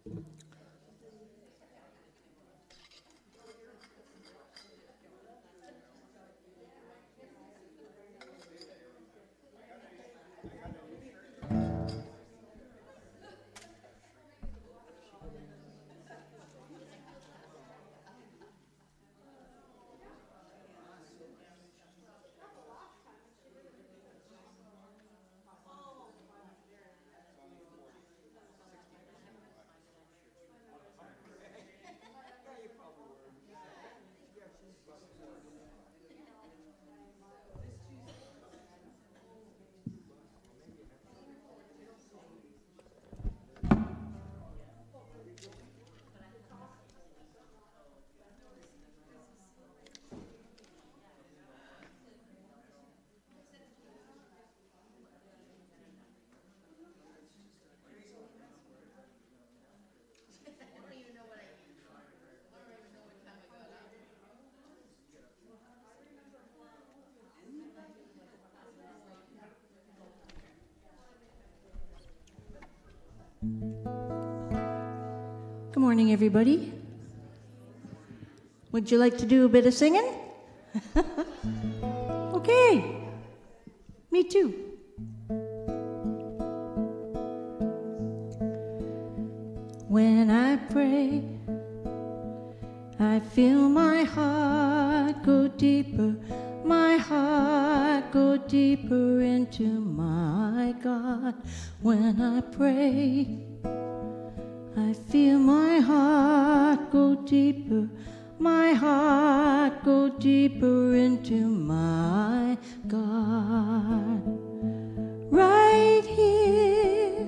Good morning, everybody. Would you like to do a bit of singing? Okay. Me too. When I pray, I feel my heart go deeper, my heart go deeper into my God. When I pray, I feel my heart go deeper, my heart go deeper into my God. Right here,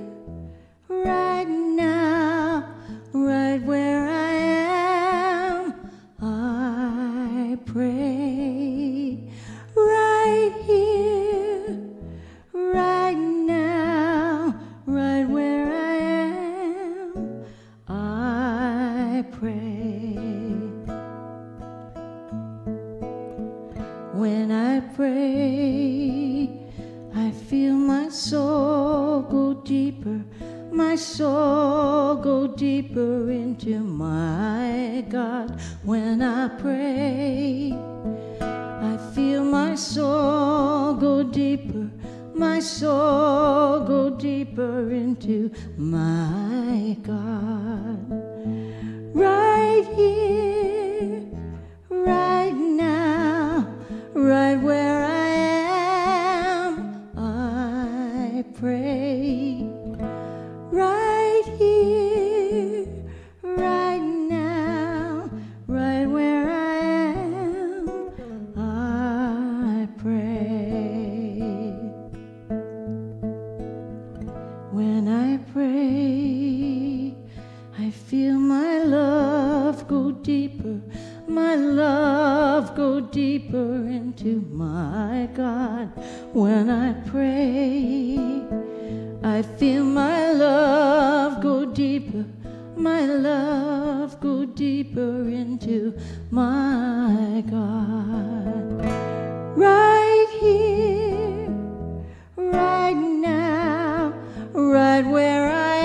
right now, right where I am, I pray. Right here, right now, right where I am, I pray. When I pray, I feel my soul go deeper, my soul go deeper into my God. When I pray, I feel my soul go deeper, my soul go deeper into my God. Right here, right now, right where I am, I pray. Right here, right now, right where I am, I pray. When I pray, I feel my love go deeper, my love go deeper into my God. When I pray, I feel my love go deeper, my love go deeper into my God. Right here, right now, right where I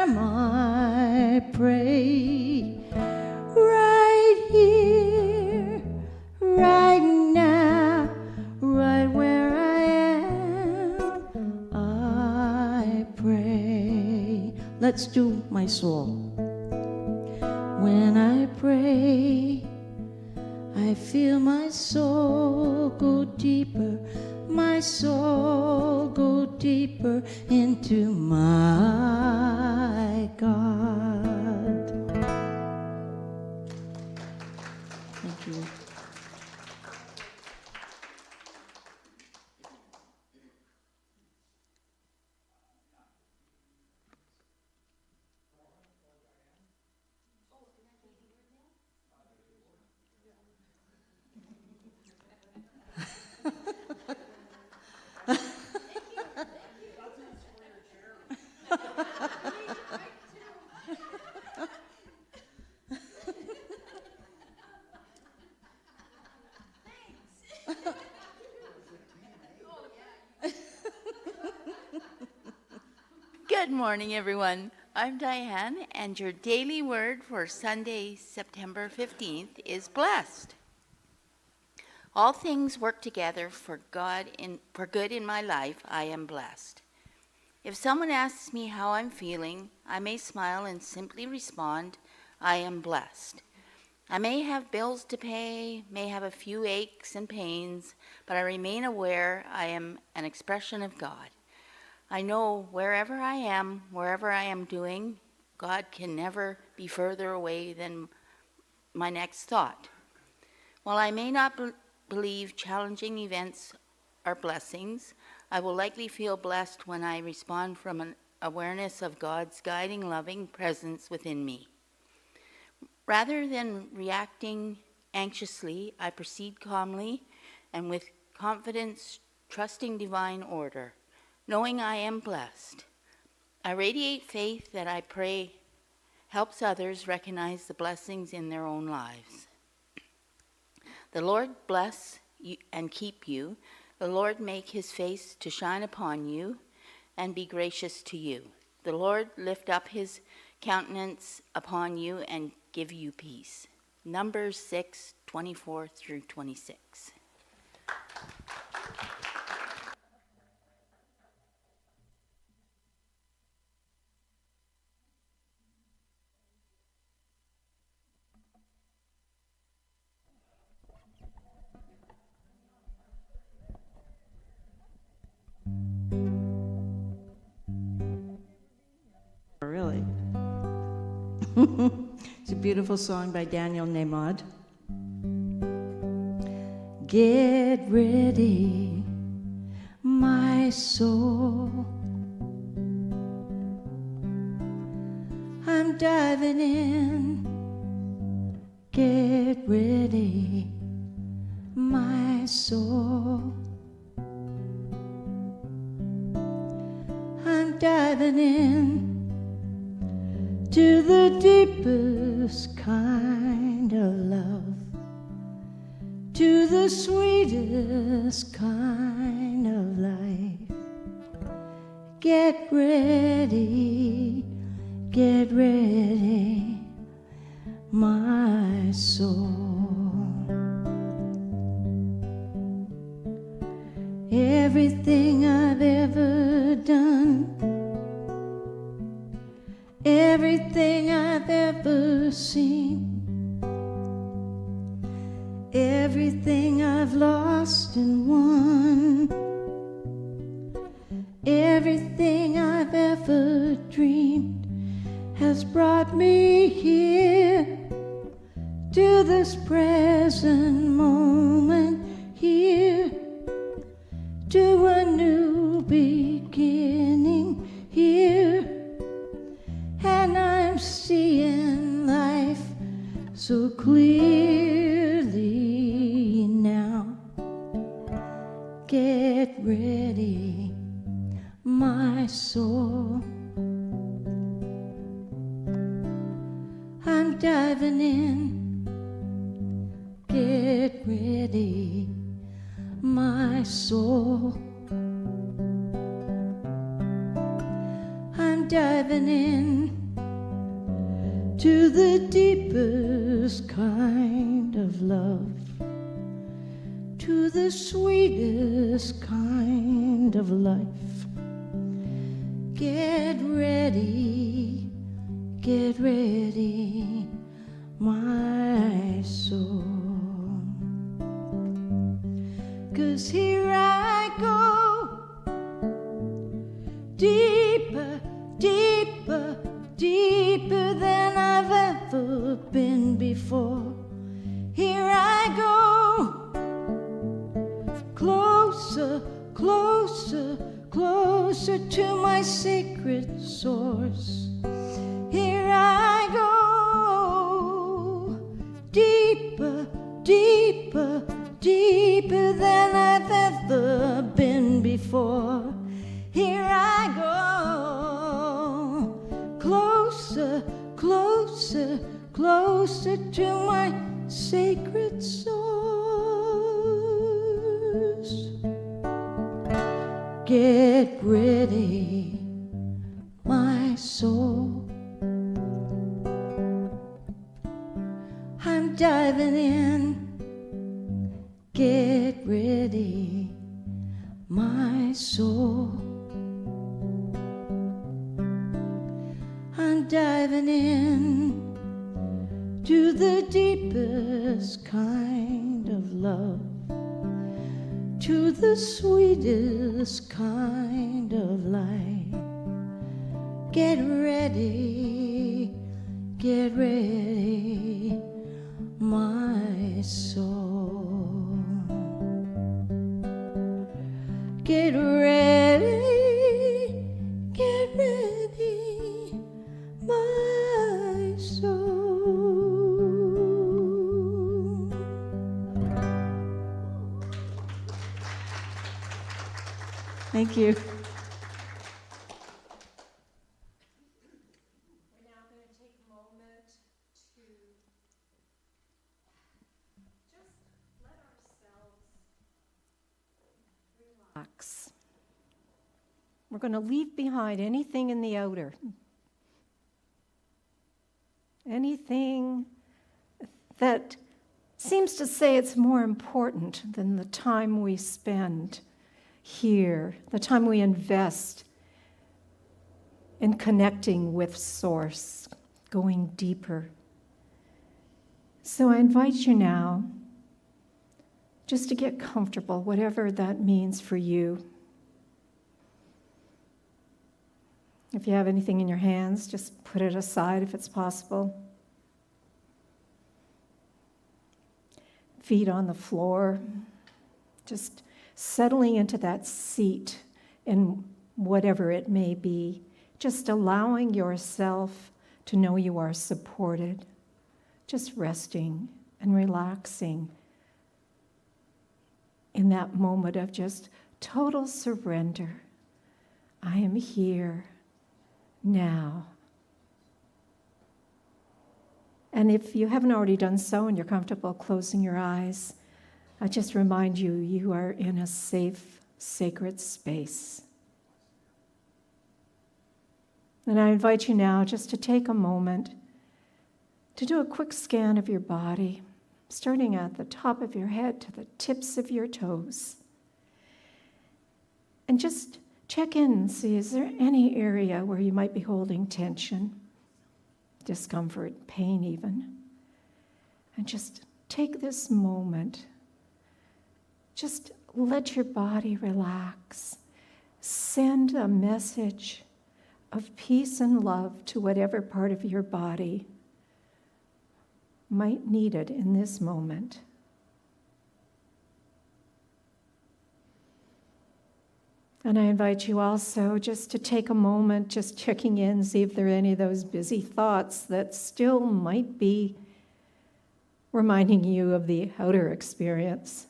am, I pray. Right here, right now, right where I am, I pray. Let's do my soul. When I pray, I feel my soul go deeper, my soul go deeper into my God. Thank you. Good morning, everyone. I'm Diane, and your daily word for Sunday, September 15th is blessed. All things work together for good in my life. I am blessed. If someone asks me how I'm feeling, I may smile and simply respond, I am blessed. I may have bills to pay, may have a few aches and pains, but I remain aware I am an expression of God. I know wherever I am doing, God can never be further away than my next thought. While I may not believe challenging events are blessings, I will likely feel blessed when I respond from an awareness of God's guiding, loving presence within me. Rather than reacting anxiously, I proceed calmly and with confidence, trusting divine order, knowing I am blessed. I radiate faith that I pray helps others recognize the blessings in their own lives. The Lord bless you and keep you. The Lord make his face to shine upon you and be gracious to you. The Lord lift up his countenance upon you and give you peace. Numbers 6:24 through 26. Really? It's a beautiful song by Daniel Nemod. Get ready, my soul. I'm diving in. Get ready, my soul. I'm diving in to the deepest kind of love, to the sweetest kind of life. Get ready, my soul. Everything I've ever done, everything I've ever seen, everything I've lost and won, everything I've ever dreamed has brought me here to this present moment, here to a new beginning, here. And I'm seeing life so clearly now. Get ready, my soul. I'm diving in. Get ready, my soul. I'm diving in to the deepest kind of love, to the sweetest kind of life. Get ready, my soul. 'Cause here I go, deeper, deeper, deeper than I've ever been before. Here I go, closer, closer, closer to my sacred source. Here I go, deeper, deeper, deeper than I've ever been before. Here I go, closer, closer, closer to my sacred source. Get ready, my soul. I'm diving in. Get ready, my soul. I'm diving in to the deepest kind of love, to the sweetest kind of light. Get ready, my soul. Get ready, my soul. Thank you. We're going to leave behind anything in the outer, anything that seems to say it's more important than the time we spend here, the time we invest in connecting with Source, going deeper. So I invite you now just to get comfortable, whatever that means for you. If you have anything in your hands, just put it aside if it's possible. Feet on the floor, just settling into that seat in whatever it may be, just allowing yourself to know you are supported, just resting and relaxing in that moment of just total surrender. I am here now. And if you haven't already done so and you're comfortable closing your eyes, I just remind you, you are in a safe, sacred space. And I invite you now just to take a moment to do a quick scan of your body, starting at the top of your head to the tips of your toes. And just check in and see, is there any area where you might be holding tension, discomfort, pain even? And just take this moment. Just let your body relax. Send a message of peace and love to whatever part of your body might need it in this moment. And I invite you also just to take a moment, just checking in, see if there are any of those busy thoughts that still might be reminding you of the outer experience.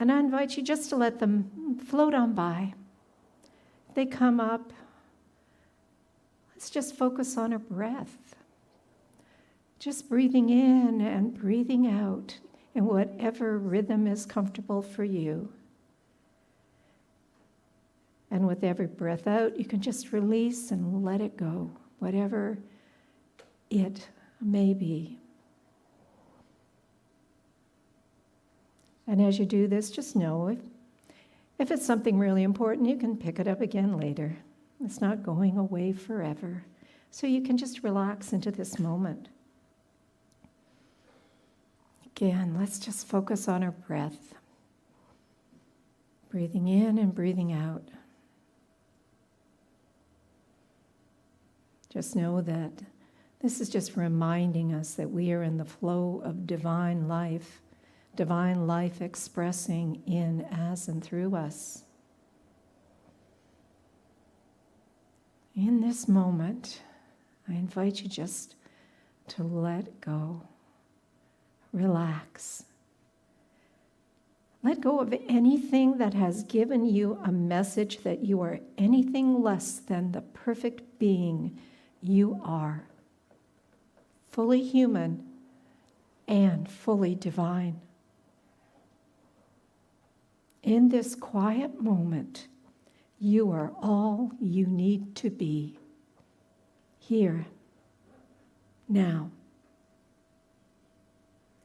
And I invite you just to let them float on by. If they come up, let's just focus on our breath. Just breathing in and breathing out in whatever rhythm is comfortable for you. And with every breath out, you can just release and let it go, whatever it may be. And as you do this, just know if it's something really important, you can pick it up again later. It's not going away forever. So you can just relax into this moment. Again, let's just focus on our breath. Breathing in and breathing out. Just know that this is just reminding us that we are in the flow of divine life expressing in, as, and through us. In this moment, I invite you just to let go, relax. Let go of anything that has given you a message that you are anything less than the perfect being you are, fully human and fully divine. In this quiet moment, you are all you need to be. Here, now.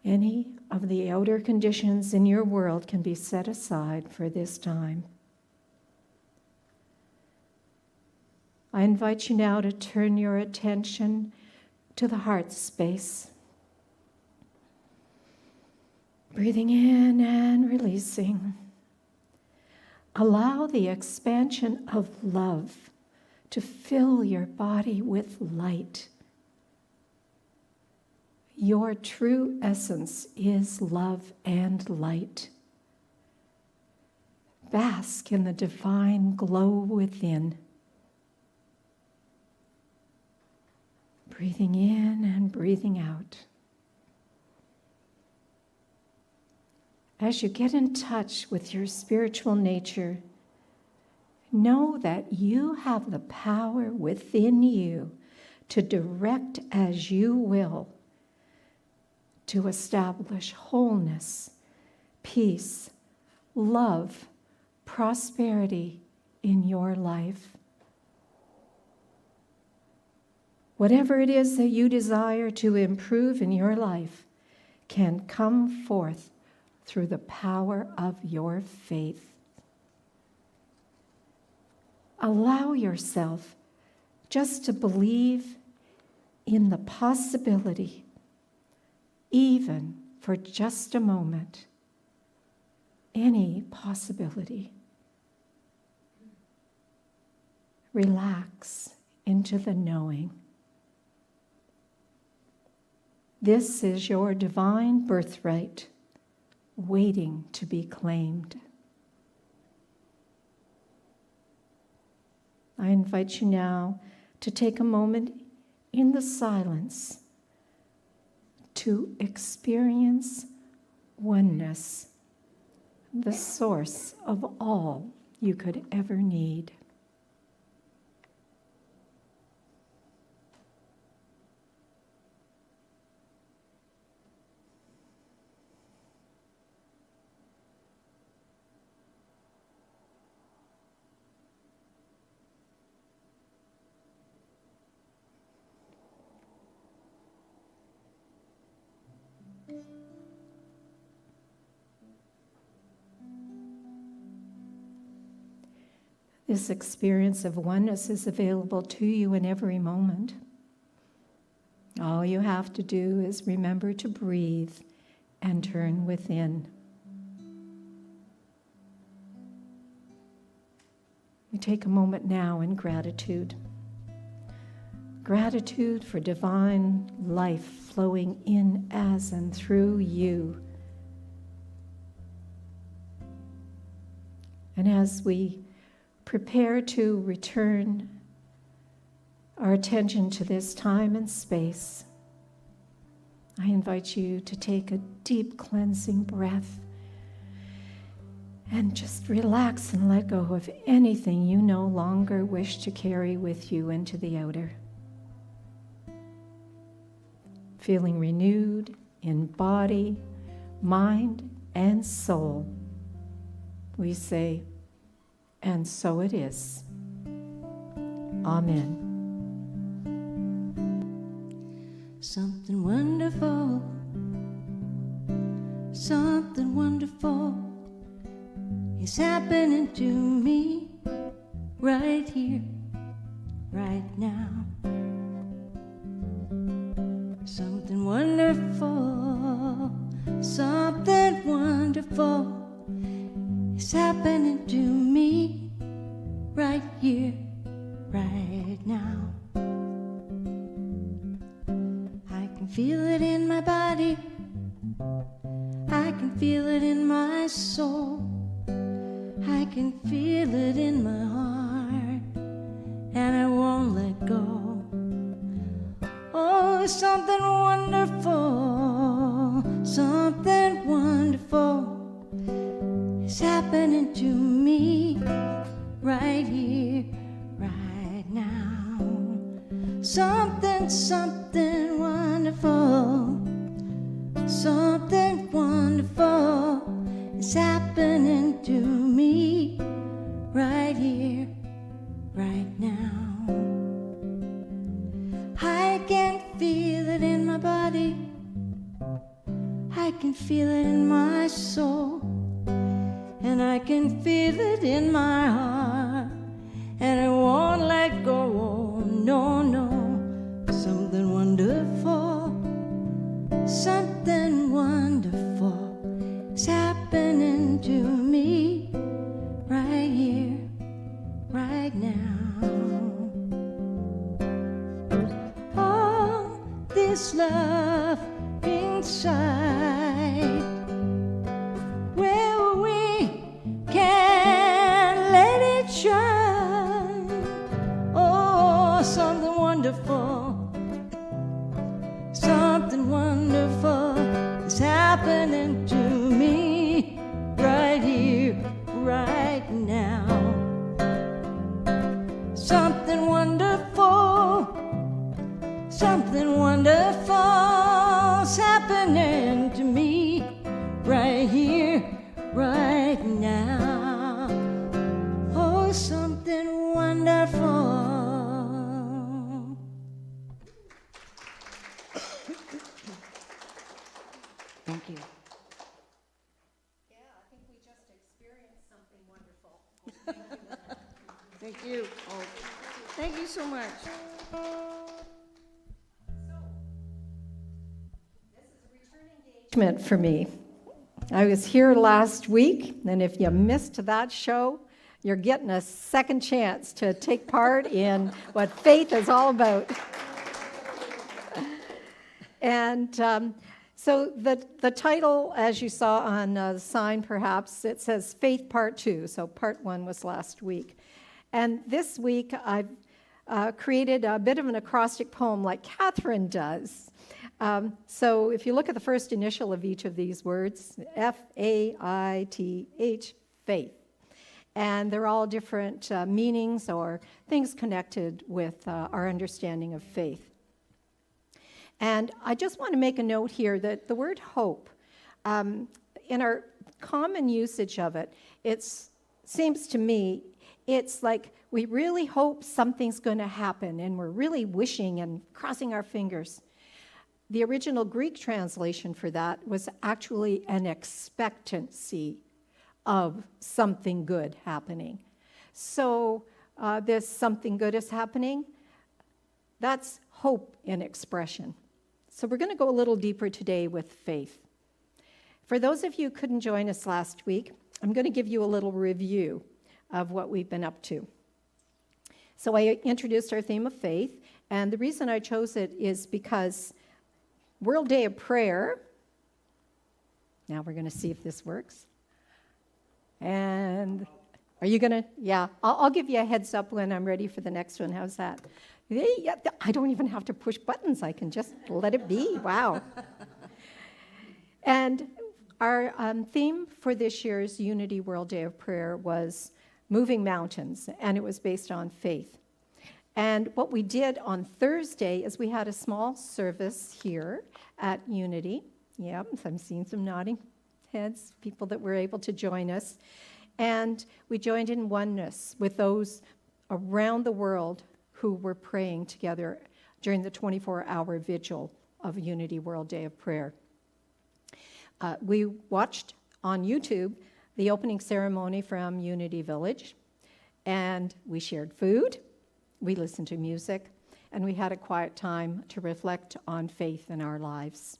Any of the outer conditions in your world can be set aside for this time. I invite you now to turn your attention to the heart space. Breathing in and releasing. Allow the expansion of love to fill your body with light. Your true essence is love and light. Bask in the divine glow within. Breathing in and breathing out. As you get in touch with your spiritual nature, know that you have the power within you to direct as you will, to establish wholeness, peace, love, prosperity in your life. Whatever it is that you desire to improve in your life can come forth through the power of your faith. Allow yourself just to believe in the possibility, even for just a moment, any possibility. Relax into the knowing. This is your divine birthright, waiting to be claimed. I invite you now to take a moment in the silence to experience oneness, the source of all you could ever need. This experience of oneness is available to you in every moment. All you have to do is remember to breathe and turn within. We take a moment now in gratitude. Gratitude for divine life flowing in as and through you. And as we prepare to return our attention to this time and space, I invite you to take a deep cleansing breath and just relax and let go of anything you no longer wish to carry with you into the outer. Feeling renewed in body, mind, and soul, we say, and so it is. Amen. Something wonderful is happening to me right here, right now. Something wonderful is happening to me right here, right now. I can feel it in my body, I can feel it in my soul, I can feel it in my heart, and I won't let go. Oh, something wonderful is happening to me right here, right now. Something wonderful is happening to me right here, right now. I can feel it in my body, I can feel it in my soul, and I can feel it in my heart, and I won't let go. No, no, something wonderful, something wonderful is happening to me right here, right now. Oh, this love inside, where we can let it shine. Oh, something wonderful, something wonderful is happening to me right here, right now. Something wonderful, something wonderful is happening to me right here, right now. Oh, something wonderful. Thank you. Yeah, I think we just experienced something wonderful. Thank you. Oh, thank you so much. For me. I was here last week, and if you missed that show, you're getting a second chance to take part in what faith is all about. And so the title, as you saw on the sign perhaps, it says Faith Part 2, so Part 1 was last week. And this week I've created a bit of an acrostic poem like Catherine does. So if you look at the first initial of each of these words, F-A-I-T-H, faith. And they're all different meanings or things connected with our understanding of faith. And I just want to make a note here that the word hope, in our common usage of it, it seems to me, it's like we really hope something's going to happen, and we're really wishing and crossing our fingers. The original Greek translation for that was actually an expectancy of something good happening. So this something good is happening, that's hope in expression. So we're going to go a little deeper today with faith. For those of you who couldn't join us last week, I'm going to give you a little review of what we've been up to. So I introduced our theme of faith, and the reason I chose it is because World Day of Prayer, now we're going to see if this works. And are you going to, yeah, I'll give you a heads up when I'm ready for the next one. How's that? Yeah, I don't even have to push buttons. I can just let it be. Wow. And our theme for this year's Unity World Day of Prayer was Moving Mountains, and it was based on faith. And what we did on Thursday is we had a small service here at Unity. Yep, I'm seeing some nodding heads, people that were able to join us. And we joined in oneness with those around the world who were praying together during the 24-hour vigil of Unity World Day of Prayer. We watched on YouTube the opening ceremony from Unity Village, and we shared food. We listened to music, and we had a quiet time to reflect on faith in our lives.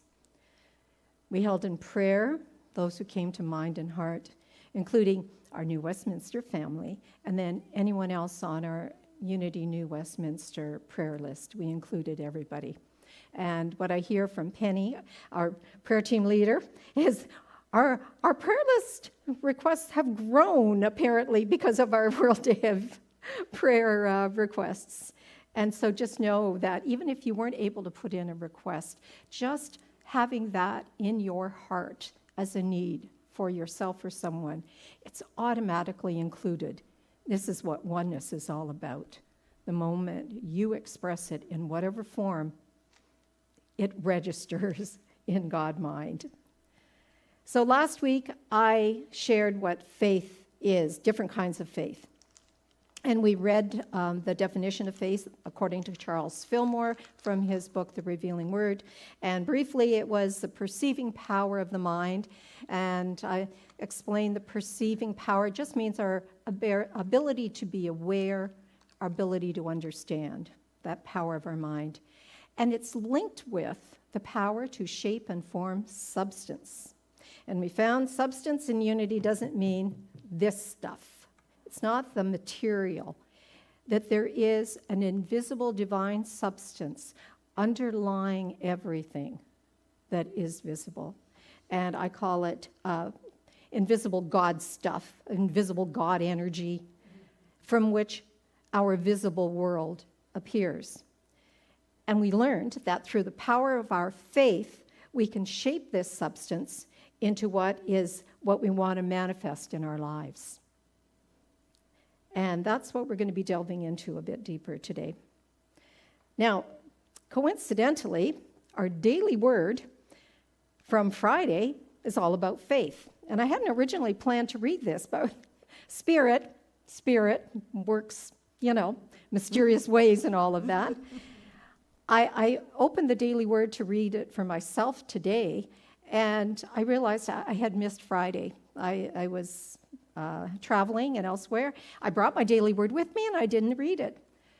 We held in prayer those who came to mind and heart, including our New Westminster family, and then anyone else on our Unity New Westminster prayer list. We included everybody. And what I hear from Penny, our prayer team leader, is our prayer list requests have grown, apparently, because of our World Day of Prayer requests. And so just know that even if you weren't able to put in a request, just having that in your heart as a need for yourself or someone, it's automatically included. This is what oneness is all about. The moment you express it in whatever form, it registers in God mind. So last week, I shared what faith is, different kinds of faith. And we read the definition of faith according to Charles Fillmore from his book, The Revealing Word. And briefly, it was the perceiving power of the mind. And I explained the perceiving power just means our ability to be aware, our ability to understand, that power of our mind. And it's linked with the power to shape and form substance. And we found substance in unity doesn't mean this stuff. It's not the material, that there is an invisible divine substance underlying everything that is visible. And I call it invisible God stuff, invisible God energy, from which our visible world appears. And we learned that through the power of our faith, we can shape this substance into what we want to manifest in our lives. And that's what we're going to be delving into a bit deeper today. Now, coincidentally, our daily word from Friday is all about faith. And I hadn't originally planned to read this, but Spirit works, mysterious ways and all of that. I opened the daily word to read it for myself today, and I realized I had missed Friday. I was traveling and elsewhere. I brought my daily word with me and I didn't read it.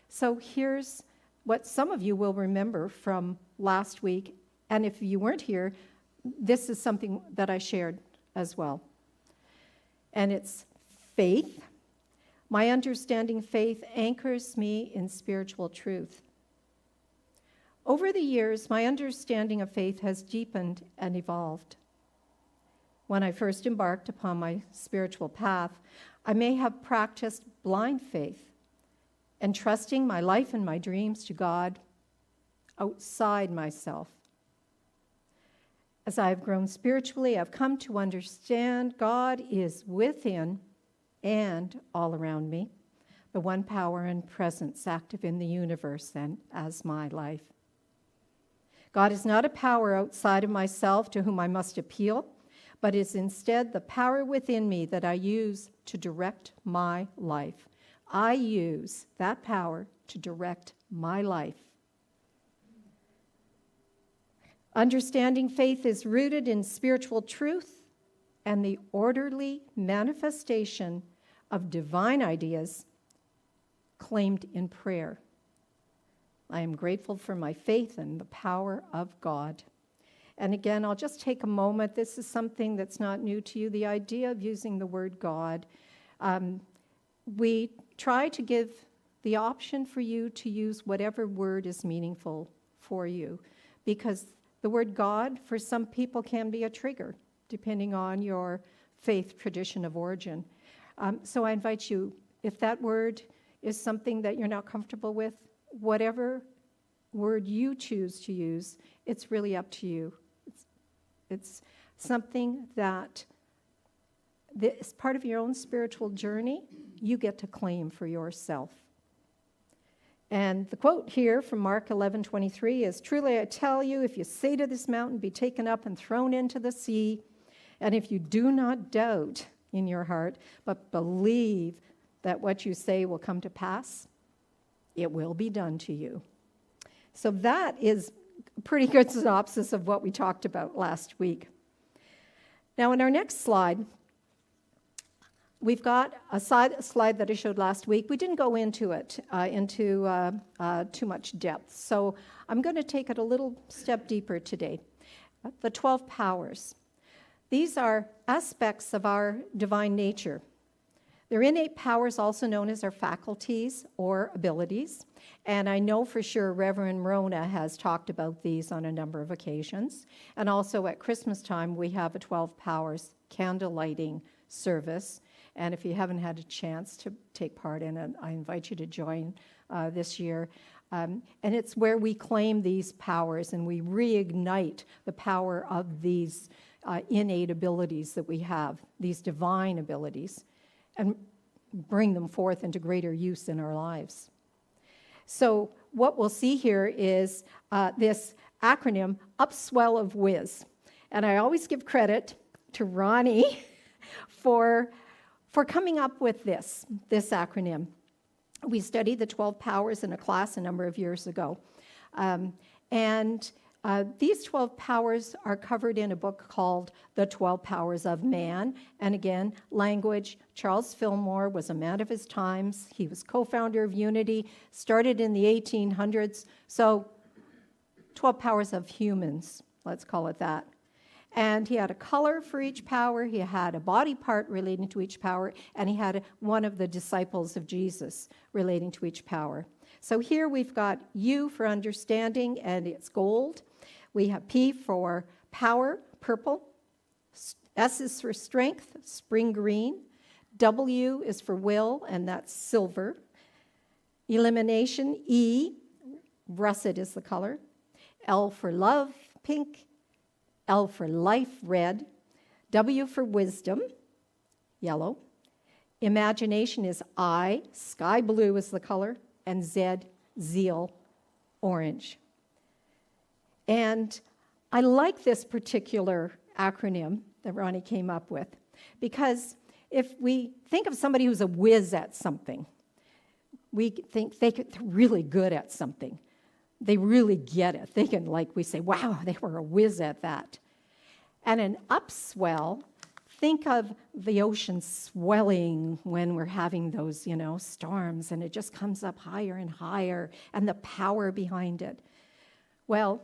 So here's what some of you will remember from last week. And if you weren't here, this is something that I shared as well. And it's faith. My understanding faith anchors me in spiritual truth. Over the years, my understanding of faith has deepened and evolved. When I first embarked upon my spiritual path, I may have practiced blind faith, entrusting my life and my dreams to God outside myself. As I've grown spiritually, I've come to understand God is within and all around me, the one power and presence active in the universe and as my life. God is not a power outside of myself to whom I must appeal, but is instead the power within me that I use to direct my life. I use that power to direct my life. Understanding faith is rooted in spiritual truth and the orderly manifestation of divine ideas claimed in prayer. I am grateful for my faith and the power of God. And again, I'll just take a moment. This is something that's not new to you, the idea of using the word God. We try to give the option for you to use whatever word is meaningful for you, because the word God for some people can be a trigger, depending on your faith tradition of origin. So I invite you, if that word is something that you're not comfortable with, whatever word you choose to use, it's really up to you. It's something that is part of your own spiritual journey you get to claim for yourself. And the quote here from Mark 11:23 is, "Truly I tell you, if you say to this mountain, be taken up and thrown into the sea, and if you do not doubt in your heart, but believe that what you say will come to pass, it will be done to you." So that is a pretty good synopsis of what we talked about last week. Now, in our next slide, we've got a slide that I showed last week. We didn't go into it too much depth, so I'm going to take it a little step deeper today. The 12 powers. These are aspects of our divine nature. They're innate powers, also known as our faculties or abilities. And I know for sure Reverend Rona has talked about these on a number of occasions. And also at Christmas time, we have a 12 Powers candle lighting service. And if you haven't had a chance to take part in it, I invite you to join this year. And it's where we claim these powers and we reignite the power of these innate abilities that we have, these divine abilities, and bring them forth into greater use in our lives. So what we'll see here is this acronym, Upswell of Whiz. And I always give credit to Ronnie for coming up with this acronym. We studied the 12 powers in a class a number of years ago. These 12 powers are covered in a book called The 12 Powers of Man. And again, language. Charles Fillmore was a man of his times. He was co-founder of Unity, started in the 1800s. So 12 powers of humans, let's call it that. And he had a color for each power, he had a body part relating to each power, and he had one of the disciples of Jesus relating to each power. So here we've got U for understanding, and it's gold. We have P for power, purple. S is for strength, spring green. W is for will, and that's silver. Elimination, E, russet is the color. L for love, pink. L for life, red. W for wisdom, yellow. Imagination is I, sky blue is the color, and Z, zeal, orange. And I like this particular acronym that Ronnie came up with, because if we think of somebody who's a whiz at something, we think they're really good at something. They really get it. They can, we say, wow, they were a whiz at that. And an upswell, think of the ocean swelling when we're having those, storms, and it just comes up higher and higher, and the power behind it. Well,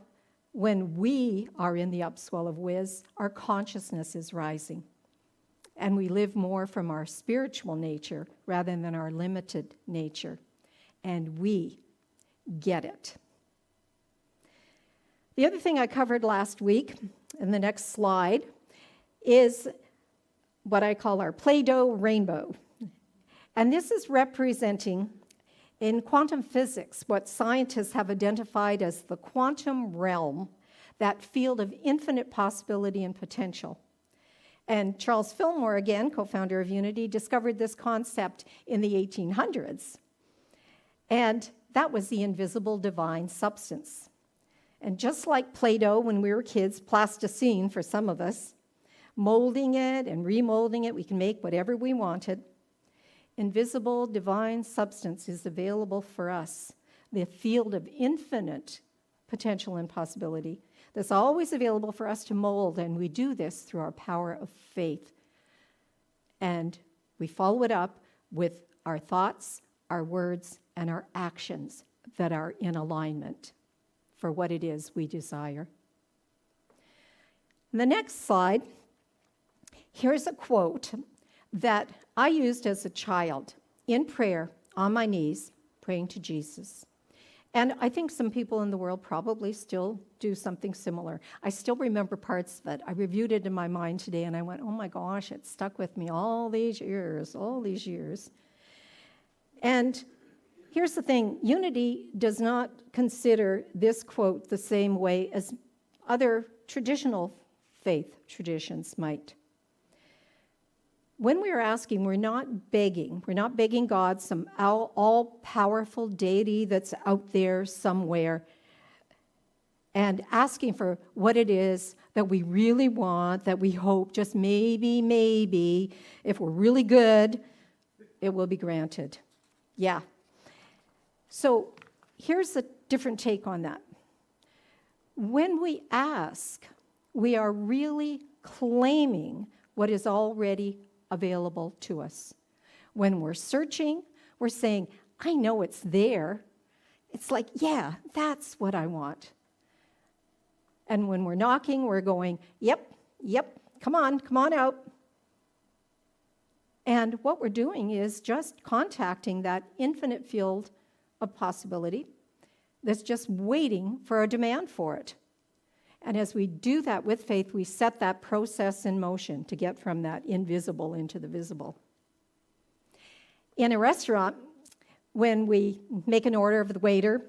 when we are in the upswell of whiz, our consciousness is rising. And we live more from our spiritual nature rather than our limited nature. And we get it. The other thing I covered last week, in the next slide, is what I call our Play-Doh rainbow. And this is representing, in quantum physics, what scientists have identified as the quantum realm, that field of infinite possibility and potential. And Charles Fillmore, again, co-founder of Unity, discovered this concept in the 1800s. And that was the invisible divine substance. And just like Play-Doh when we were kids, plasticine for some of us, molding it and remolding it, we can make whatever we wanted. Invisible divine substance is available for us, the field of infinite potential and possibility that's always available for us to mold, and we do this through our power of faith. And we follow it up with our thoughts, our words, and our actions that are in alignment for what it is we desire. The next slide, here's a quote that I used as a child in prayer, on my knees, praying to Jesus. And I think some people in the world probably still do something similar. I still remember parts of it. I reviewed it in my mind today, and I went, oh my gosh, it stuck with me all these years. And here's the thing, Unity does not consider this quote the same way as other traditional faith traditions might. When we are asking, we're not begging God, some all-powerful deity that's out there somewhere, and asking for what it is that we really want, that we hope just maybe, if we're really good, it will be granted. Yeah. So here's a different take on that. When we ask, we are really claiming what is already available to us. When we're searching, we're saying, I know it's there. It's like, yeah, that's what I want. And when we're knocking, we're going, yep, come on out. And what we're doing is just contacting that infinite field of possibility that's just waiting for a demand for it. And as we do that with faith, we set that process in motion to get from that invisible into the visible. In a restaurant, when we make an order of the waiter,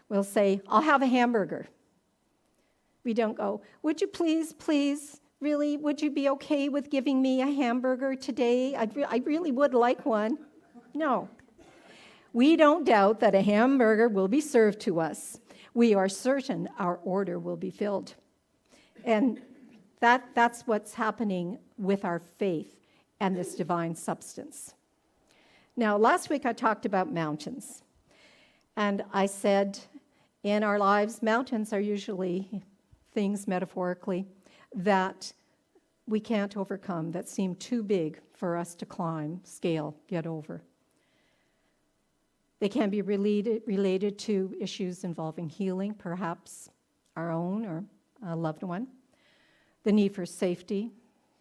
we'll say, I'll have a hamburger. We don't go, would you please, really, would you be okay with giving me a hamburger today? I really would like one. No. We don't doubt that a hamburger will be served to us. We are certain our order will be filled. And that's what's happening with our faith and this divine substance. Now, last week I talked about mountains. And I said in our lives, mountains are usually things, metaphorically, that we can't overcome, that seem too big for us to climb, scale, get over. They can be related to issues involving healing, perhaps our own or a loved one, the need for safety,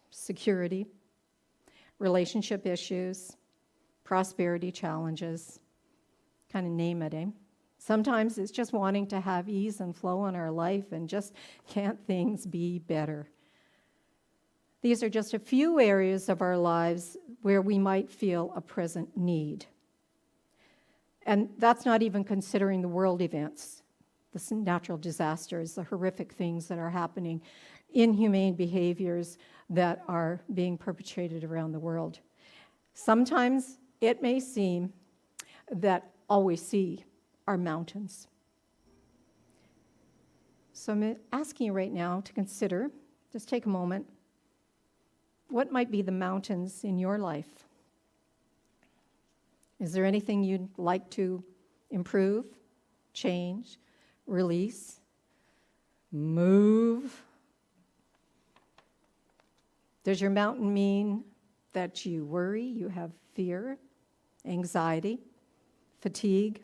security, relationship issues, prosperity challenges, kind of name it, eh? Sometimes it's just wanting to have ease and flow in our life and just can't things be better. These are just a few areas of our lives where we might feel a present need. And that's not even considering the world events, the natural disasters, the horrific things that are happening, inhumane behaviors that are being perpetrated around the world. Sometimes it may seem that all we see are mountains. So I'm asking you right now to consider, just take a moment, what might be the mountains in your life? Is there anything you'd like to improve, change, release, move? Does your mountain mean that you worry, you have fear, anxiety, fatigue,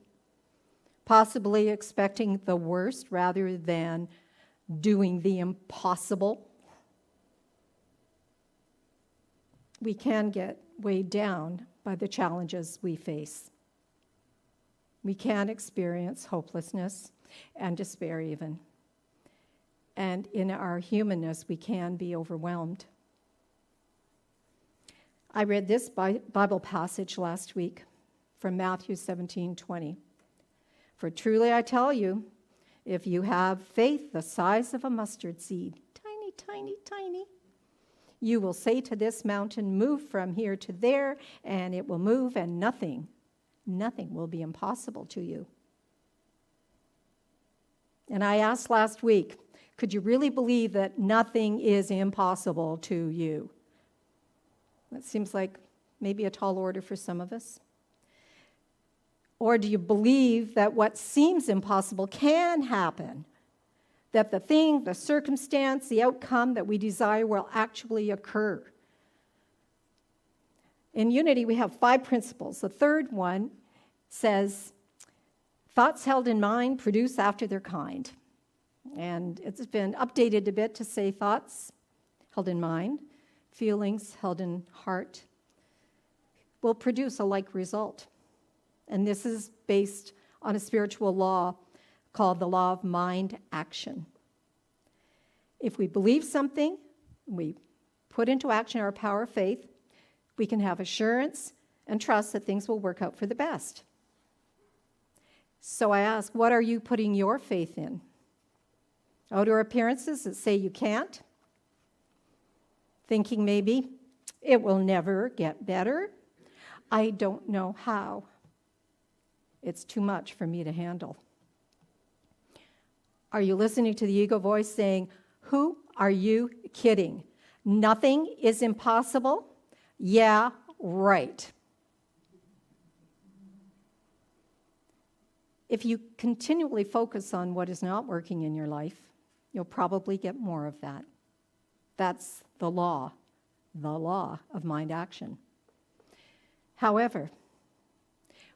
possibly expecting the worst rather than doing the impossible? We can get weighed down by the challenges we face. We can experience hopelessness and despair even. And in our humanness, we can be overwhelmed. I read this Bible passage last week from Matthew 17:20. For truly I tell you, if you have faith the size of a mustard seed, tiny, tiny, tiny, you will say to this mountain, move from here to there, and it will move, and nothing will be impossible to you. And I asked last week, could you really believe that nothing is impossible to you? That seems like maybe a tall order for some of us. Or do you believe that what seems impossible can happen? That the thing, the circumstance, the outcome that we desire will actually occur? In Unity, we have 5 principles. The third one says, thoughts held in mind produce after their kind. And it's been updated a bit to say thoughts held in mind, feelings held in heart, will produce a like result. And this is based on a spiritual law called the law of mind action. If we believe something, we put into action our power of faith, we can have assurance and trust that things will work out for the best. So I ask, what are you putting your faith in? Outer appearances that say you can't? Thinking maybe it will never get better? I don't know how. It's too much for me to handle. Are you listening to the ego voice saying, who are you kidding? Nothing is impossible? Yeah, right. If you continually focus on what is not working in your life, you'll probably get more of that. That's the law of mind action. However,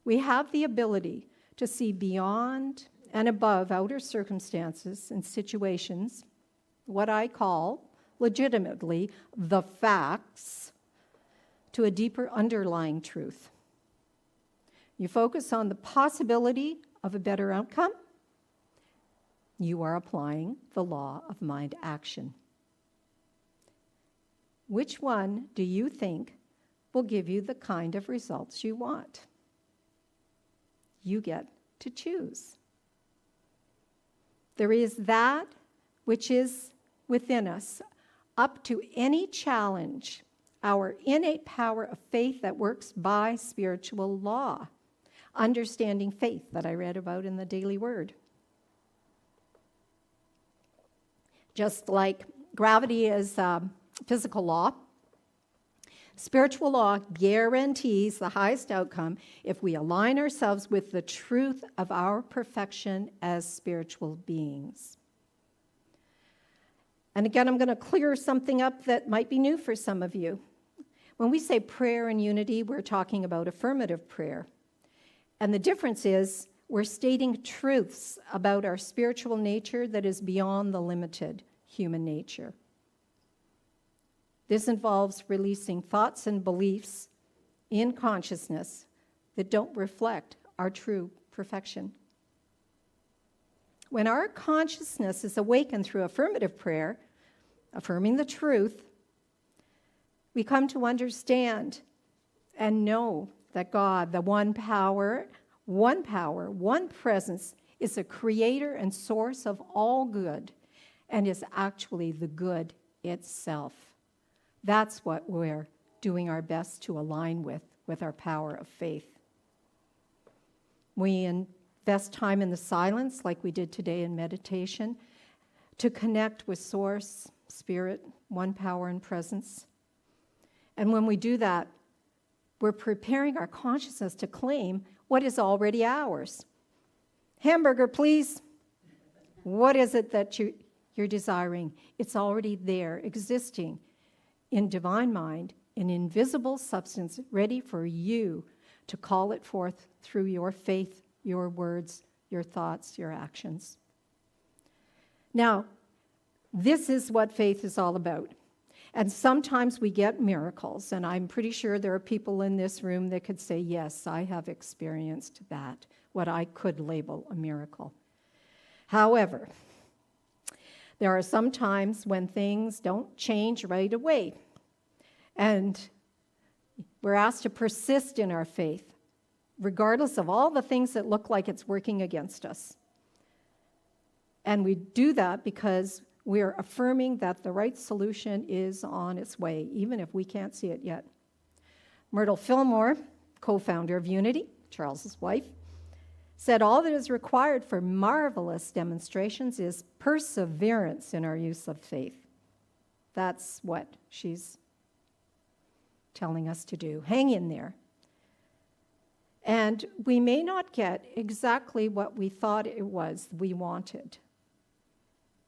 we have the ability to see beyond and above outer circumstances and situations, what I call legitimately the facts, to a deeper underlying truth. You focus on the possibility of a better outcome, you are applying the law of mind action. Which one do you think will give you the kind of results you want? You get to choose. There is that which is within us, up to any challenge, our innate power of faith that works by spiritual law, understanding faith that I read about in the Daily Word. Just like gravity is a physical law, Spiritual law guarantees the highest outcome if we align ourselves with the truth of our perfection as spiritual beings. And again, I'm going to clear something up that might be new for some of you. When we say prayer and unity, we're talking about affirmative prayer. And the difference is we're stating truths about our spiritual nature that is beyond the limited human nature. This involves releasing thoughts and beliefs in consciousness that don't reflect our true perfection. When our consciousness is awakened through affirmative prayer, affirming the truth, we come to understand and know that God, the one power, one presence, is a creator and source of all good and is actually the good itself. That's what we're doing our best to align with our power of faith. We invest time in the silence, like we did today in meditation, to connect with Source, Spirit, one power and presence. And when we do that, we're preparing our consciousness to claim what is already ours. Hamburger, please. What is it that you're desiring? It's already there, existing in divine mind, an invisible substance ready for you to call it forth through your faith, your words, your thoughts, your actions. Now, this is what faith is all about. And sometimes we get miracles, and I'm pretty sure there are people in this room that could say, yes, I have experienced that, what I could label a miracle. However, there are some times when things don't change right away, and we're asked to persist in our faith, regardless of all the things that look like it's working against us. And we do that because we're affirming that the right solution is on its way, even if we can't see it yet. Myrtle Fillmore, co-founder of Unity, Charles's wife, said all that is required for marvelous demonstrations is perseverance in our use of faith. That's what she's telling us to do. Hang in there. And we may not get exactly what we thought it was we wanted.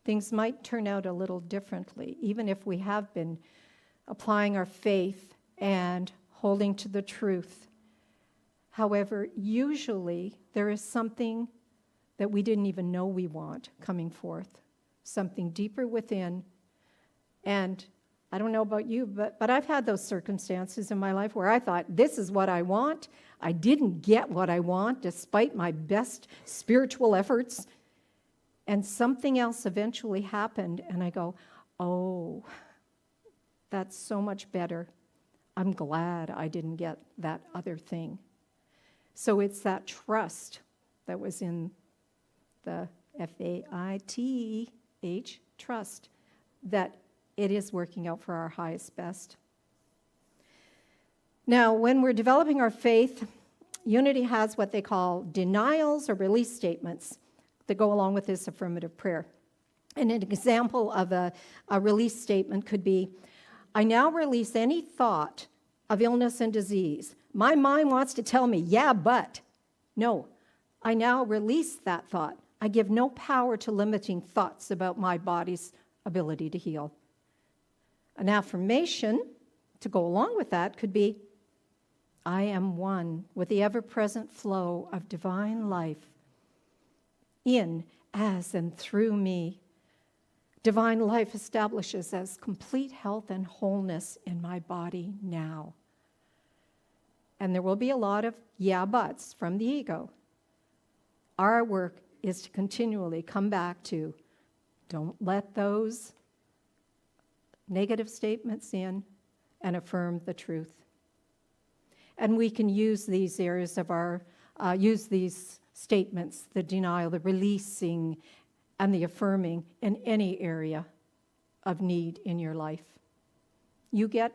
Things might turn out a little differently, even if we have been applying our faith and holding to the truth. However, usually there is something that we didn't even know we want coming forth, something deeper within. And I don't know about you, but I've had those circumstances in my life where I thought, this is what I want. I didn't get what I want despite my best spiritual efforts. And something else eventually happened, and I go, oh, that's so much better. I'm glad I didn't get that other thing. So it's that trust that was in the F-A-I-T-H, trust, that it is working out for our highest best. Now, when we're developing our faith, Unity has what they call denials or release statements that go along with this affirmative prayer. And an example of a release statement could be, I now release any thought of illness and disease. My mind wants to tell me, yeah, but. No, I now release that thought. I give no power to limiting thoughts about my body's ability to heal. An affirmation to go along with that could be, I am one with the ever-present flow of divine life in, as, and through me. Divine life establishes as complete health and wholeness in my body now. And there will be a lot of yeah buts from the ego. Our work is to continually come back to, don't let those negative statements in, and affirm the truth. And we can use these areas of use these statements, the denial, the releasing, and the affirming in any area of need in your life. You get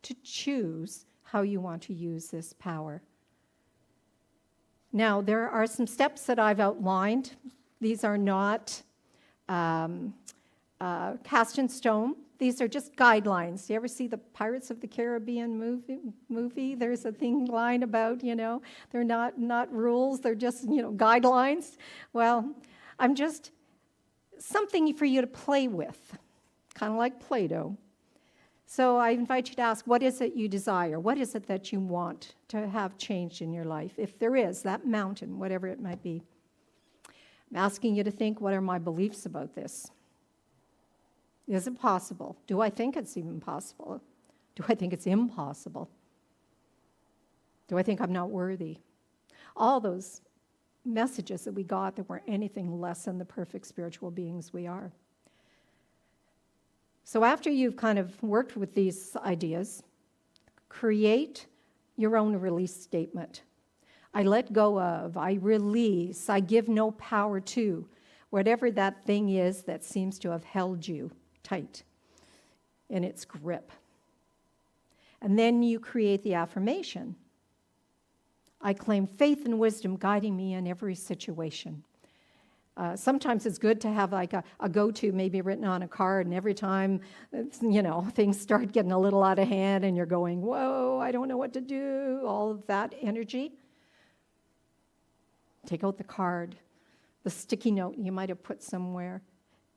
to choose how you want to use this power. Now, there are some steps that I've outlined. These are not cast in stone. these are just guidelines. You ever see the Pirates of the Caribbean movie? There's a line about, they're not rules, they're just, guidelines. Well, I'm just something for you to play with, kind of like Play-Doh. So I invite you to ask, what is it you desire? What is it that you want to have changed in your life? If there is, that mountain, whatever it might be. I'm asking you to think, what are my beliefs about this? Is it possible? Do I think it's even possible? Do I think it's impossible? Do I think I'm not worthy? All those messages that we got that weren't anything less than the perfect spiritual beings we are. So after you've kind of worked with these ideas, create your own release statement. I let go of, I release, I give no power to, whatever that thing is that seems to have held you tight in its grip. And then you create the affirmation. I claim faith and wisdom guiding me in every situation. Sometimes it's good to have like a go-to maybe written on a card, and every time, things start getting a little out of hand and you're going, whoa, I don't know what to do, all of that energy. Take out the card, the sticky note you might have put somewhere,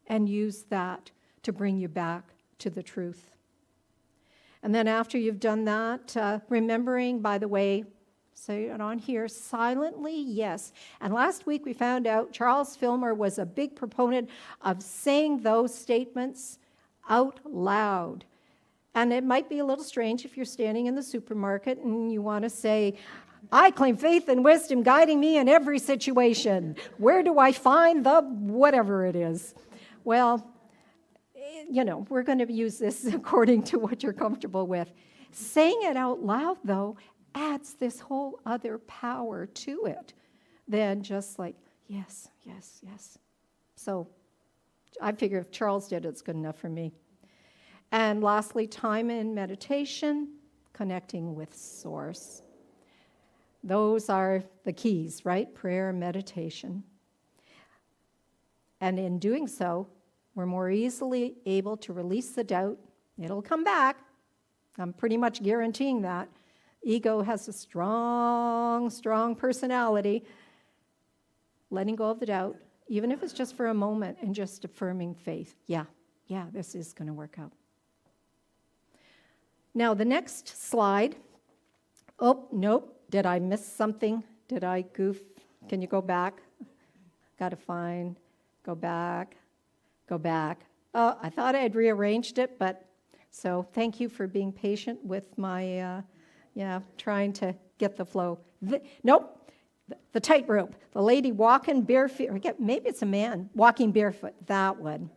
and use that to bring you back to the truth. And then after you've done that, remembering, by the way, say it on here, silently, yes. And last week we found out Charles Filmer was a big proponent of saying those statements out loud. And it might be a little strange if you're standing in the supermarket and you want to say, I claim faith and wisdom guiding me in every situation. Where do I find the whatever it is? Well, we're going to use this according to what you're comfortable with. Saying it out loud, though, adds this whole other power to it than just like, yes, yes, yes. So I figure if Charles did it, it's good enough for me. And lastly, time in meditation, connecting with Source. Those are the keys, right? Prayer and meditation. And in doing so, we're more easily able to release the doubt. It'll come back. I'm pretty much guaranteeing that. Ego has a strong, strong personality. Letting go of the doubt, even if it's just for a moment, and just affirming faith. Yeah, this is going to work out. Now, the next slide. Oh, nope. Did I miss something? Did I goof? Can you go back? Got to find. Go back. Go back. Oh, I thought I had rearranged it, but so thank you for being patient with my, trying to get the flow. Nope. The tightrope. The lady walking barefoot. Maybe it's a man walking barefoot. That one.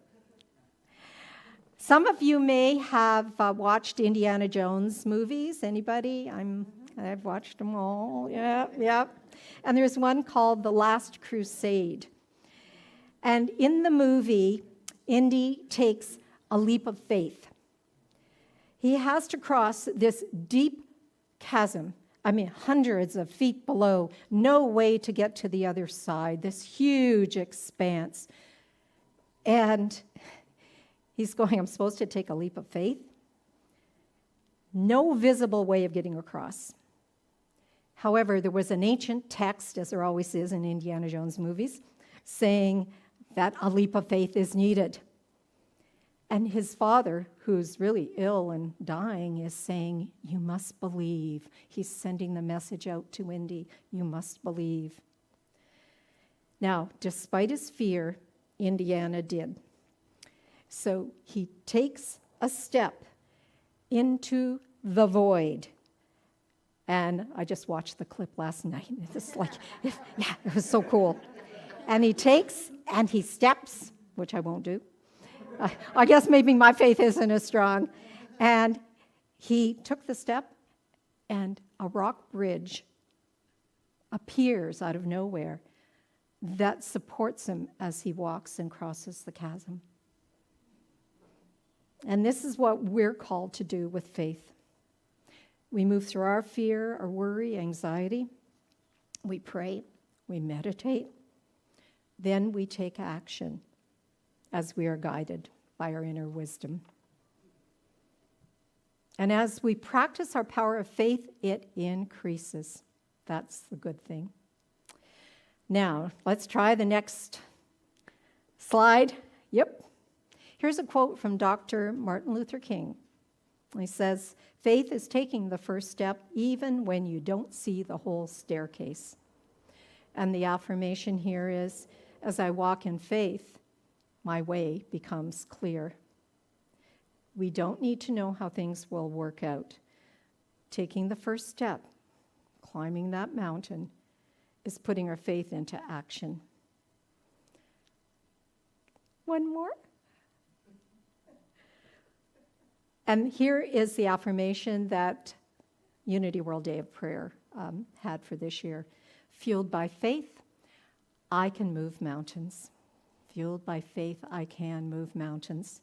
Some of you may have watched Indiana Jones movies. Anybody? I've watched them all. Yeah. And there's one called The Last Crusade. And in the movie, Indy takes a leap of faith. He has to cross this deep chasm. Hundreds of feet below, no way to get to the other side, this huge expanse. And he's going, I'm supposed to take a leap of faith? No visible way of getting across. However, there was an ancient text, as there always is in Indiana Jones movies, saying that a leap of faith is needed. And his father, who's really ill and dying, is saying, you must believe. He's sending the message out to Indy, you must believe. Now, despite his fear, Indiana did. So he takes a step into the void. And I just watched the clip last night. It's like, it was so cool. And he takes and he steps, which I won't do. I guess maybe my faith isn't as strong. And he took the step, and a rock bridge appears out of nowhere that supports him as he walks and crosses the chasm. And this is what we're called to do with faith. We move through our fear, our worry, anxiety. We pray, we meditate. Then we take action as we are guided by our inner wisdom. And as we practice our power of faith, it increases. That's the good thing. Now, let's try the next slide. Yep. Here's a quote from Dr. Martin Luther King. He says, "Faith is taking the first step even when you don't see the whole staircase." And the affirmation here is, as I walk in faith, my way becomes clear. We don't need to know how things will work out. Taking the first step, climbing that mountain, is putting our faith into action. One more. And here is the affirmation that Unity World Day of Prayer had for this year. Fueled by faith, I can move mountains. Fueled by faith, I can move mountains.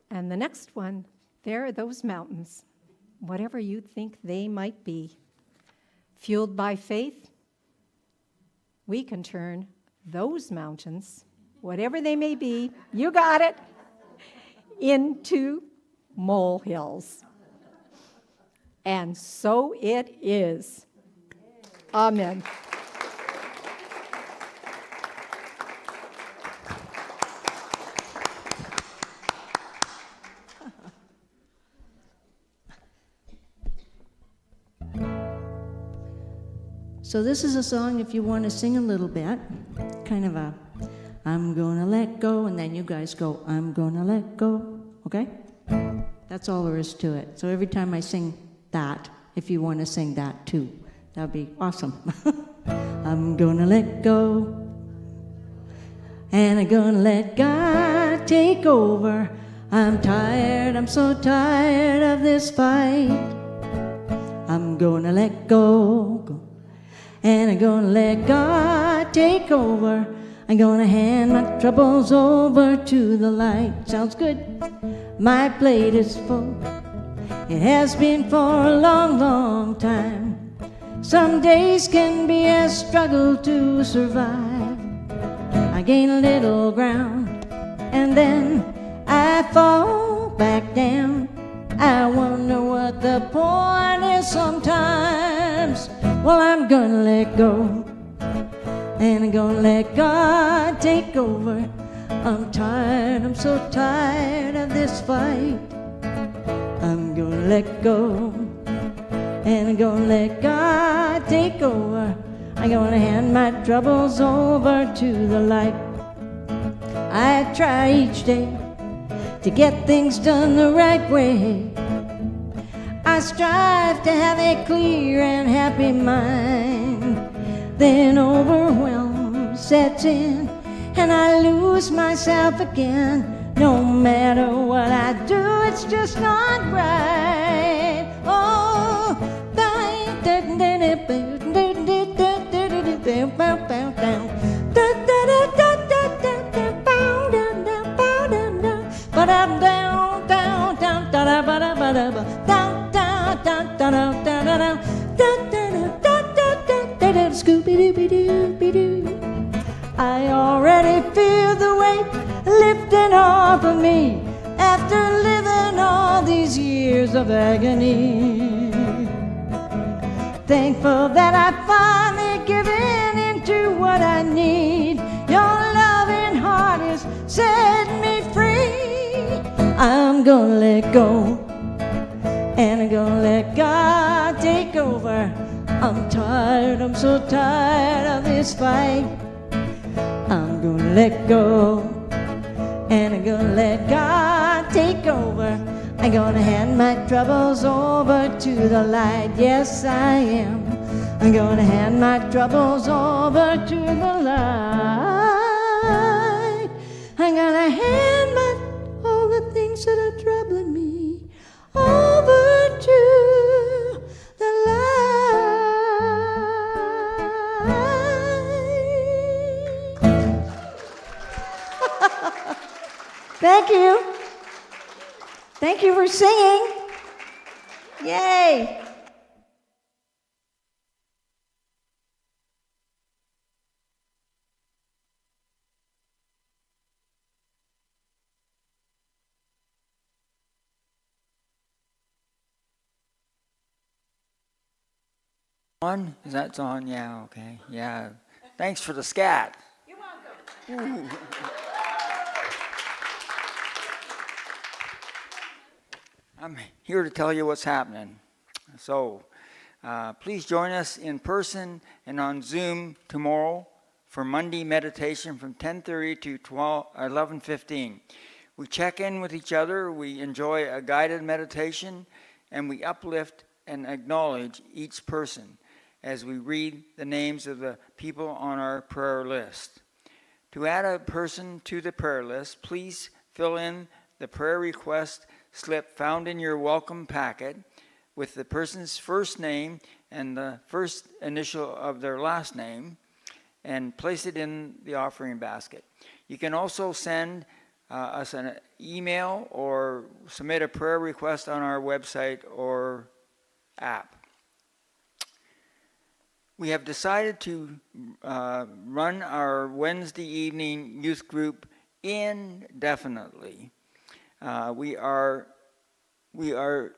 And the next one, there are those mountains, whatever you think they might be. Fueled by faith, we can turn those mountains, whatever they may be, you got it, into molehills. And so it is. Amen. So this is a song if you want to sing a little bit, kind of a, I'm gonna let go, and then you guys go, I'm gonna let go, okay? That's all there is to it. So every time I sing that, if you want to sing that too, that'd be awesome. I'm gonna let go, and I'm gonna let God take over. I'm tired, I'm so tired of this fight. I'm gonna let go. And I'm gonna let God take over. I'm gonna hand my troubles over to the light. Sounds good? My plate is full. It has been for a long, long time. Some days can be a struggle to survive. I gain a little ground, and then I fall back down. I wonder what the point is sometimes. Well, I'm gonna let go, and I'm gonna let God take over. I'm tired, I'm so tired of this fight. I'm gonna let go, and I'm gonna let God take over. I'm gonna hand my troubles over to the light. I try each day to get things done the right way. I strive to have a clear and happy mind. Then overwhelm sets in, and I lose myself again. No matter what I do, it's just not right. Oh, I already feel the weight lifting off of me after living all these years of agony. Thankful that I finally given into what I need. Your loving heart has set me free. I'm gonna let go, and I'm gonna let God take over. I'm tired, I'm so tired of this fight. I'm gonna let go, and I'm gonna let God take over. I'm gonna hand my troubles over to the light. Yes, I am. I'm gonna hand my troubles over to the light. I'm gonna hand all the things that are troubling me over to the light. Thank you. Thank you for singing. Yay. On? Is that on? Yeah, okay. Yeah. Thanks for the scat. You're welcome. I'm here to tell you what's happening. So, please join us in person and on Zoom tomorrow for Monday meditation from 10:30 to 11:15. We check in with each other, we enjoy a guided meditation, and we uplift and acknowledge each person as we read the names of the people on our prayer list. To add a person to the prayer list, please fill in the prayer request slip found in your welcome packet with the person's first name and the first initial of their last name, and place it in the offering basket. You can also send us an email or submit a prayer request on our website or app. We have decided to run our Wednesday evening youth group indefinitely. We are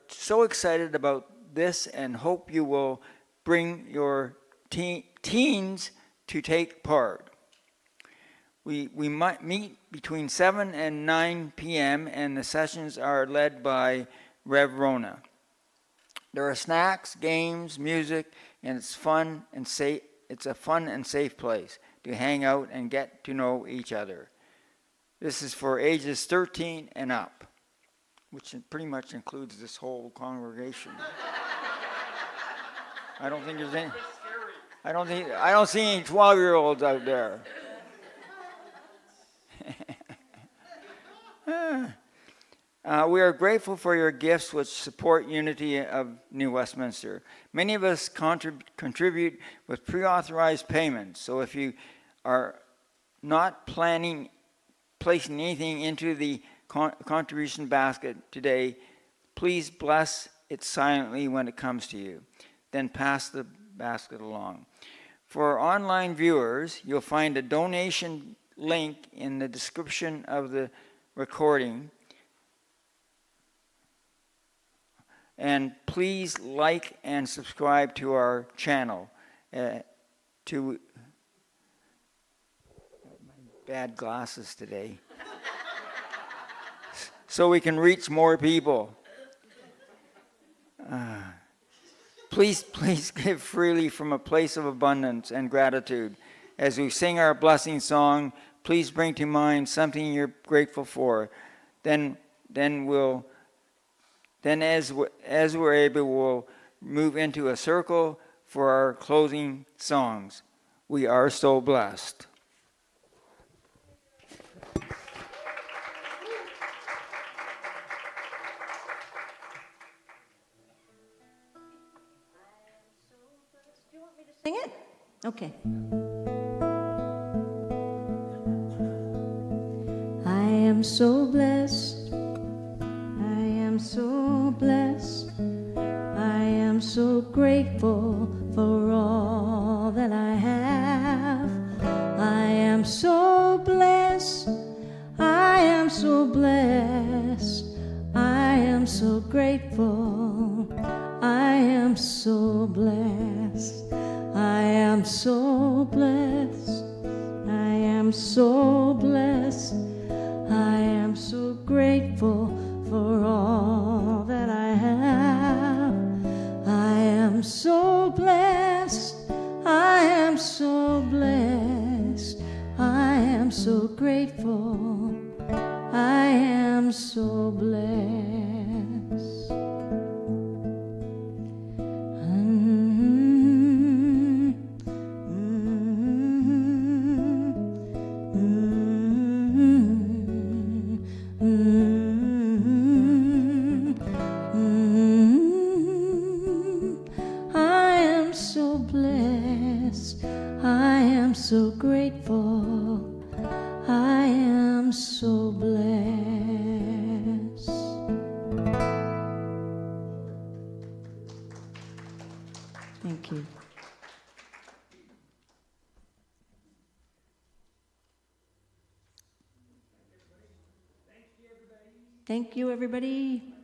so excited about this and hope you will bring your teens to take part. We might meet between 7 and 9 p.m. and the sessions are led by Rev Rona. There are snacks, games, music, and it's fun and safe. It's a fun and safe place to hang out and get to know each other. This is for ages 13 and up, which pretty much includes this whole congregation. I don't think there's any. I don't see any 12-year-olds out there. We are grateful for your gifts which support unity of New Westminster. Many of us contribute with pre-authorized payments, so if you are not placing anything into the contribution basket today, please bless it silently when it comes to you. Then pass the basket along. For online viewers, you'll find a donation link in the description of the recording. And please like and subscribe to our channel. My bad glasses today. So we can reach more people. Please give freely from a place of abundance and gratitude. As we sing our blessing song, please bring to mind something you're grateful for. Then as we're able, we'll move into a circle for our closing songs. We are so blessed. Sing it? Okay. I am so blessed. I am so blessed. I am so grateful for all that I have. I am so blessed. I am so blessed. I am so grateful. I am so blessed. I am so blessed. I am so blessed. I am so grateful for all that I have. I am so blessed. I am so blessed. I am so grateful. I am so blessed. So grateful, I am so blessed. Thank you. Thank you, everybody.